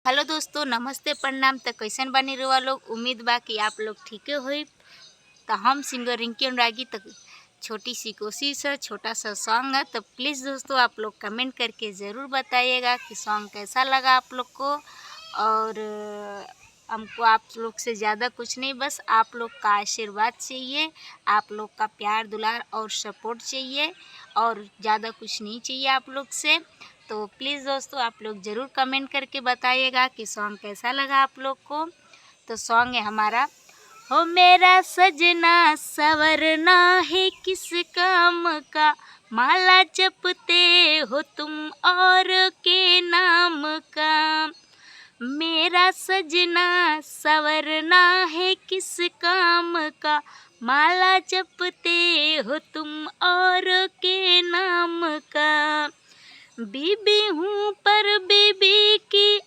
Hello दोस्तों, नमस्ते प्रणाम। तो कैसन बनी रहुआ लोग? उम्मीद बा कि आप लोग ठीके होई। तो हम सिंगर रिंकी अनुरागी तक छोटी सी कोशिश है, छोटा सा सॉन्ग है। तो प्लीज़ दोस्तों आप लोग कमेंट करके ज़रूर बताइएगा कि सॉन्ग कैसा लगा आप लोग को। और हमको आप लोग से ज़्यादा कुछ नहीं, बस आप लोग का आशीर्वाद चाहिए, आप लोग का प्यार दुलार और सपोर्ट चाहिए, और ज़्यादा कुछ नहीं चाहिए आप लोग से। तो प्लीज़ दोस्तों आप लोग ज़रूर कमेंट करके बताइएगा कि सॉन्ग कैसा लगा आप लोग को। तो सॉन्ग है हमारा, हो मेरा सजना सवरना है किस काम का, माला जपते हो तुम और के नाम का। मेरा सजना सवरना है किस काम का, माला जपते हो तुम और के नाम का। बीबी हूँ पर बीबी की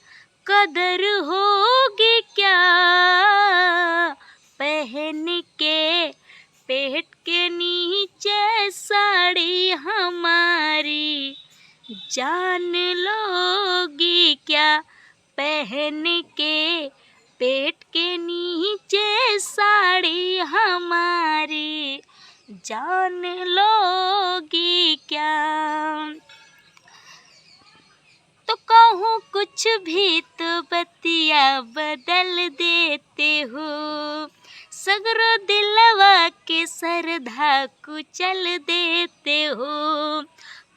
कदर होगी क्या, पहन के पेट के नीचे साड़ी हमारी जान लोगी क्या, पहन के पेट के नीचे साड़ी हमारी जान लोगी क्या। तो कहूँ कुछ भी तो बतिया बदल देते हो, सगरो दिलवा के सरधा कुचल देते हो।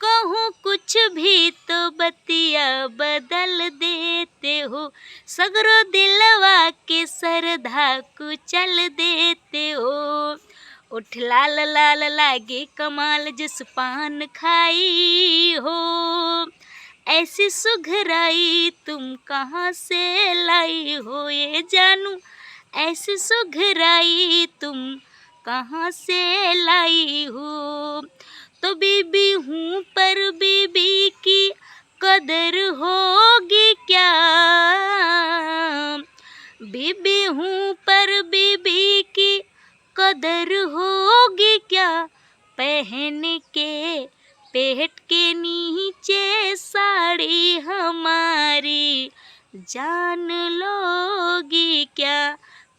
कहूँ कुछ भी तो बतिया बदल देते हो, सगरो दिलवा के सरधा कुचल देते हो। उठ लाल लाल लागे कमाल जिस पान खाई हो, ऐसी सुघराई तुम कहाँ से लाई हो ये जानू, ऐसी सुघराई तुम कहाँ से लाई हो। तो बीबी हूँ पर बीबी की कदर होगी क्या, बीबी हूँ पर बीबी की कदर होगी क्या, पहन के पेट के नीचे साड़ी हमारी जान लोगी क्या,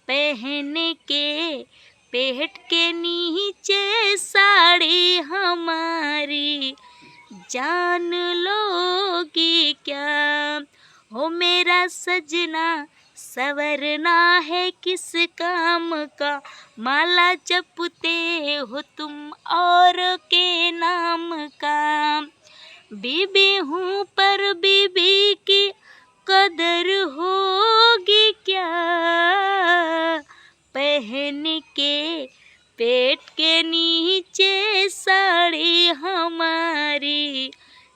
पहन के पेट के नीचे साड़ी हमारी जान लोगी क्या। हो मेरा सजना सवरना है किस काम का, माला जपते हो तुम और के नाम का। बीबी हूँ पर बीबी की कदर होगी क्या, पहन के पेट के नीचे साड़ी हमारी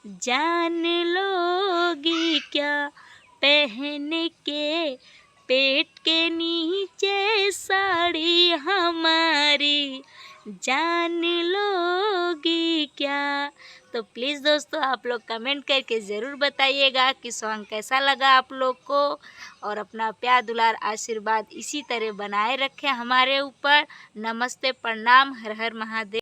जान लोगी क्या, पहन के पेट के नीचे साड़ी हमारी जान लोगी क्या। तो प्लीज़ दोस्तों आप लोग कमेंट करके ज़रूर बताइएगा कि सॉन्ग कैसा लगा आप लोग को, और अपना प्यार दुलार आशीर्वाद इसी तरह बनाए रखें हमारे ऊपर। नमस्ते प्रणाम, हर हर महादेव।